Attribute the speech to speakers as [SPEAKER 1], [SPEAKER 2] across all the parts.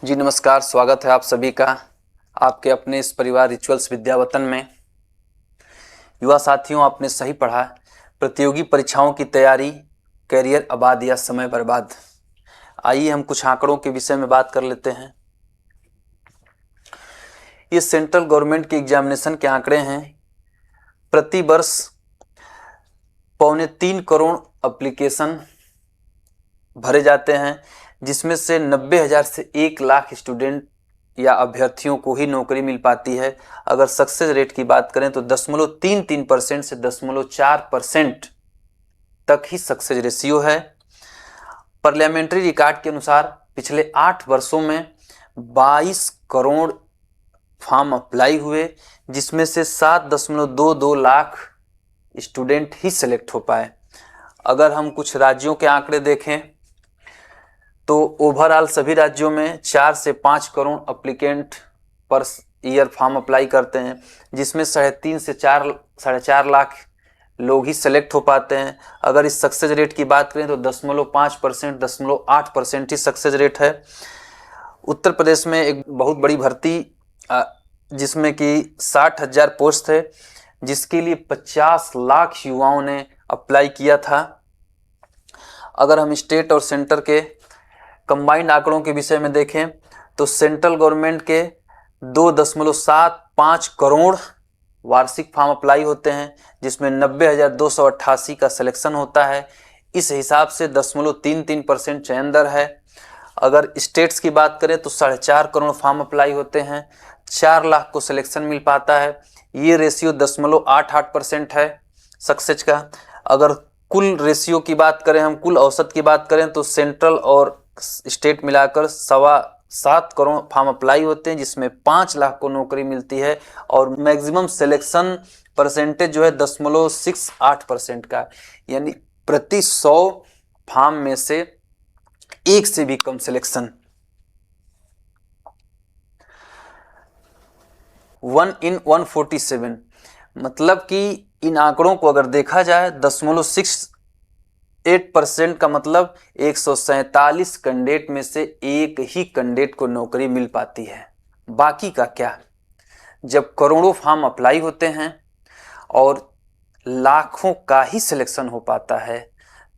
[SPEAKER 1] जी नमस्कार, स्वागत है आप सभी का आपके अपने इस परिवार रिचुअल्स विद्यावतन में। युवा साथियों, आपने सही पढ़ा। प्रतियोगी परीक्षाओं की तैयारी, कैरियर आबाद या समय बर्बाद। आइए हम कुछ आंकड़ों के विषय में बात कर लेते हैं। ये सेंट्रल गवर्नमेंट के एग्जामिनेशन के आंकड़े हैं। प्रति वर्ष 3.25 करोड़ एप्लीकेशन भरे जाते हैं, जिसमें से 90,000 से 1 लाख स्टूडेंट या अभ्यर्थियों को ही नौकरी मिल पाती है। अगर सक्सेस रेट की बात करें तो 0.33% से 0.4% तक ही सक्सेस रेशियो है। पार्लियामेंट्री रिकॉर्ड के अनुसार पिछले 8 वर्षों में 22 करोड़ फॉर्म अप्लाई हुए, जिसमें से 7.22 लाख स्टूडेंट ही सेलेक्ट हो पाए। अगर हम कुछ राज्यों के आंकड़े देखें तो ओवरऑल सभी राज्यों में 4 से 5 crore applicant per year form apply करते हैं, जिसमें 3.5 से 4.5 लाख लोग ही सेलेक्ट हो पाते हैं। अगर इस सक्सेस रेट की बात करें तो 0.5%, 0.8% ही सक्सेस रेट है। उत्तर प्रदेश में एक बहुत बड़ी भर्ती जिसमें कि 60,000 पोस्ट है, जिसके लिए 50 लाख युवाओं ने अप्लाई किया था। अगर हम स्टेट और सेंटर के कंबाइंड आंकड़ों के विषय में देखें तो सेंट्रल गवर्नमेंट के 2.75 करोड़ वार्षिक फॉर्म अप्लाई होते हैं, जिसमें 90,288 का सिलेक्शन होता है। इस हिसाब से 0.33% चयन दर है। अगर स्टेट्स की बात करें तो 4.5 करोड़ फॉर्म अप्लाई होते हैं, 4 लाख को सिलेक्शन मिल पाता है। ये रेशियो 0.88% है सक्सेस का। अगर कुल रेशियो की बात करें, हम कुल औसत की बात करें तो सेंट्रल और स्टेट मिलाकर 7.25 करोड़ फॉर्म अप्लाई होते हैं, जिसमें 5 लाख को नौकरी मिलती है। और मैक्सिमम सिलेक्शन परसेंटेज जो है 0.68% का, यानी प्रति 100 फॉर्म में से 1 से भी कम सिलेक्शन। 1 in 147, मतलब कि इन आंकड़ों को अगर देखा जाए 0.68% का मतलब 147 कैंडिडेट में से एक ही कैंडिडेट को नौकरी मिल पाती है। बाकी का क्या? जब करोड़ों फॉर्म अप्लाई होते हैं और लाखों का ही सिलेक्शन हो पाता है,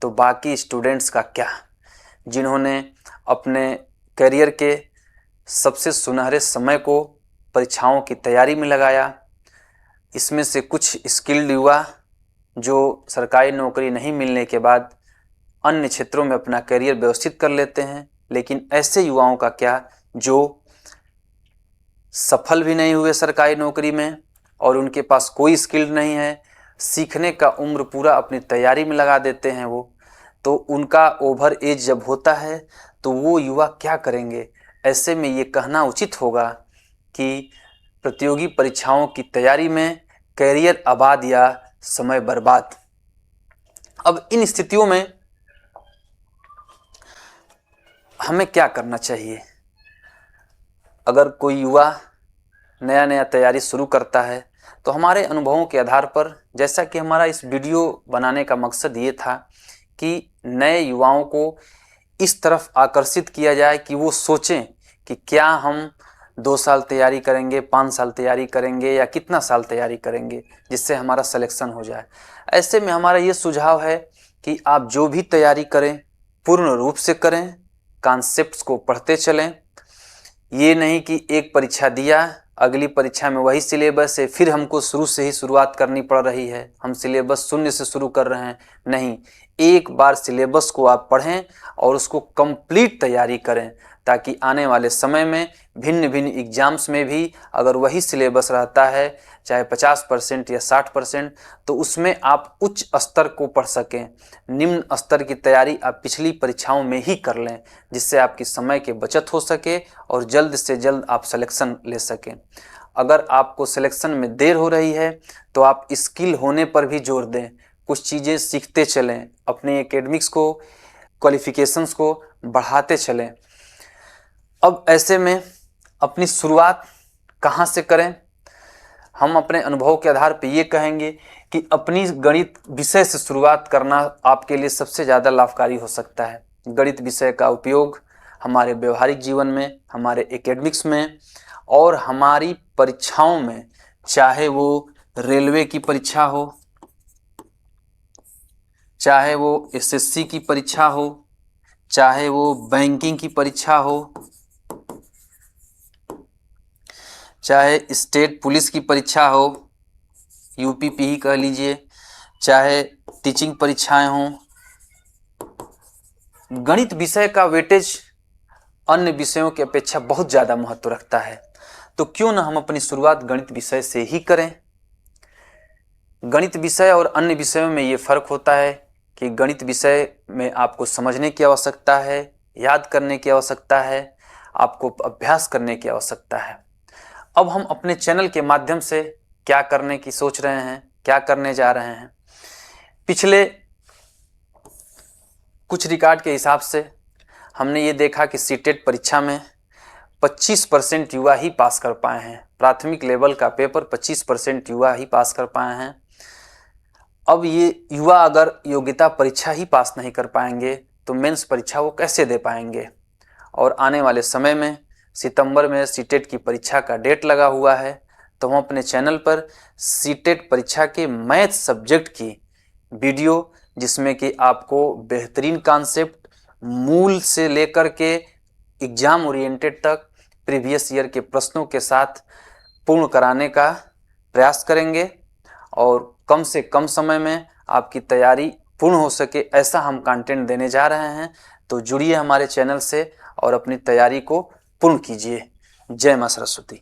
[SPEAKER 1] तो बाकी स्टूडेंट्स का क्या, जिन्होंने अपने करियर के सबसे सुनहरे समय को परीक्षाओं की तैयारी में लगाया। इसमें से कुछ स्किल्ड युवा जो सरकारी नौकरी नहीं मिलने के बाद अन्य क्षेत्रों में अपना करियर व्यवस्थित कर लेते हैं, लेकिन ऐसे युवाओं का क्या जो सफल भी नहीं हुए सरकारी नौकरी में और उनके पास कोई स्किल नहीं है, सीखने का उम्र पूरा अपनी तैयारी में लगा देते हैं वो, तो उनका ओवर एज जब होता है तो वो युवा क्या करेंगे? ऐसे में ये कहना उचित होगा कि प्रतियोगी परीक्षाओं की तैयारी में कैरियर आबाद या समय बर्बाद। अब इन स्थितियों में हमें क्या करना चाहिए? अगर कोई युवा नया नया तैयारी शुरू करता है तो हमारे अनुभवों के आधार पर, जैसा कि हमारा इस वीडियो बनाने का मकसद ये था कि नए युवाओं को इस तरफ आकर्षित किया जाए कि वो सोचें कि क्या हम 2 साल तैयारी करेंगे, 5 साल तैयारी करेंगे या कितना साल तैयारी करेंगे, जिससे हमारा सिलेक्शन हो जाए। ऐसे में हमारा ये सुझाव है कि आप जो भी तैयारी करें पूर्ण रूप से करें, कॉन्सेप्ट्स को पढ़ते चलें। ये नहीं कि एक परीक्षा दिया, अगली परीक्षा में वही सिलेबस है, फिर हमको शुरू से ही शुरुआत करनी पड़ रही है, हम सिलेबस शून्य से शुरू कर रहे हैं। नहीं, एक बार सिलेबस को आप पढ़ें और उसको कंप्लीट तैयारी करें, ताकि आने वाले समय में भिन्न भिन्न एग्जाम्स में भी अगर वही सिलेबस रहता है, चाहे 50% या 60%, तो उसमें आप उच्च स्तर को पढ़ सकें। निम्न स्तर की तैयारी आप पिछली परीक्षाओं में ही कर लें, जिससे आपकी समय की बचत हो सके और जल्द से जल्द आप सिलेक्शन ले सकें। अगर आपको सिलेक्शन में देर हो रही है तो आप स्किल होने पर भी जोर दें, कुछ चीज़ें सीखते चलें, अपने एकेडमिक्स को, क्वालिफिकेशंस को बढ़ाते चलें। अब ऐसे में अपनी शुरुआत कहाँ से करें? हम अपने अनुभव के आधार पर ये कहेंगे कि अपनी गणित विषय से शुरुआत करना आपके लिए सबसे ज़्यादा लाभकारी हो सकता है। गणित विषय का उपयोग हमारे व्यवहारिक जीवन में, हमारे एकेडमिक्स में और हमारी परीक्षाओं में, चाहे वो रेलवे की परीक्षा हो, चाहे वो एसएससी की परीक्षा हो, चाहे वो बैंकिंग की परीक्षा हो, चाहे स्टेट पुलिस की परीक्षा हो, यूपीपीही कह लीजिए, चाहे टीचिंग परीक्षाएं हों, गणित विषय का वेटेज अन्य विषयों की अपेक्षा बहुत ज़्यादा महत्व रखता है। तो क्यों ना हम अपनी शुरुआत गणित विषय से ही करें। गणित विषय और अन्य विषयों में ये फर्क होता है कि गणित विषय में आपको समझने की आवश्यकता है, याद करने की आवश्यकता है, आपको अभ्यास करने की आवश्यकता है। अब हम अपने चैनल के माध्यम से क्या करने की सोच रहे हैं, क्या करने जा रहे हैं। पिछले कुछ रिकॉर्ड के हिसाब से हमने ये देखा कि सीटेट परीक्षा में 25% युवा ही पास कर पाए हैं। प्राथमिक लेवल का पेपर 25% युवा ही पास कर पाए हैं। अब ये युवा अगर योग्यता परीक्षा ही पास नहीं कर पाएंगे तो मेंस परीक्षा वो कैसे दे पाएंगे। और आने वाले समय में सितंबर में सीटेट की परीक्षा का डेट लगा हुआ है, तो हम अपने चैनल पर सीटेट परीक्षा के मैथ सब्जेक्ट की वीडियो, जिसमें कि आपको बेहतरीन कॉन्सेप्ट मूल से लेकर के एग्जाम ओरिएंटेड तक प्रीवियस ईयर के प्रश्नों के साथ पूर्ण कराने का प्रयास करेंगे और कम से कम समय में आपकी तैयारी पूर्ण हो सके ऐसा हम कंटेंट देने जा रहे हैं। तो जुड़िए हमारे चैनल से और अपनी तैयारी को पूर्ण कीजिए। जय मां सरस्वती।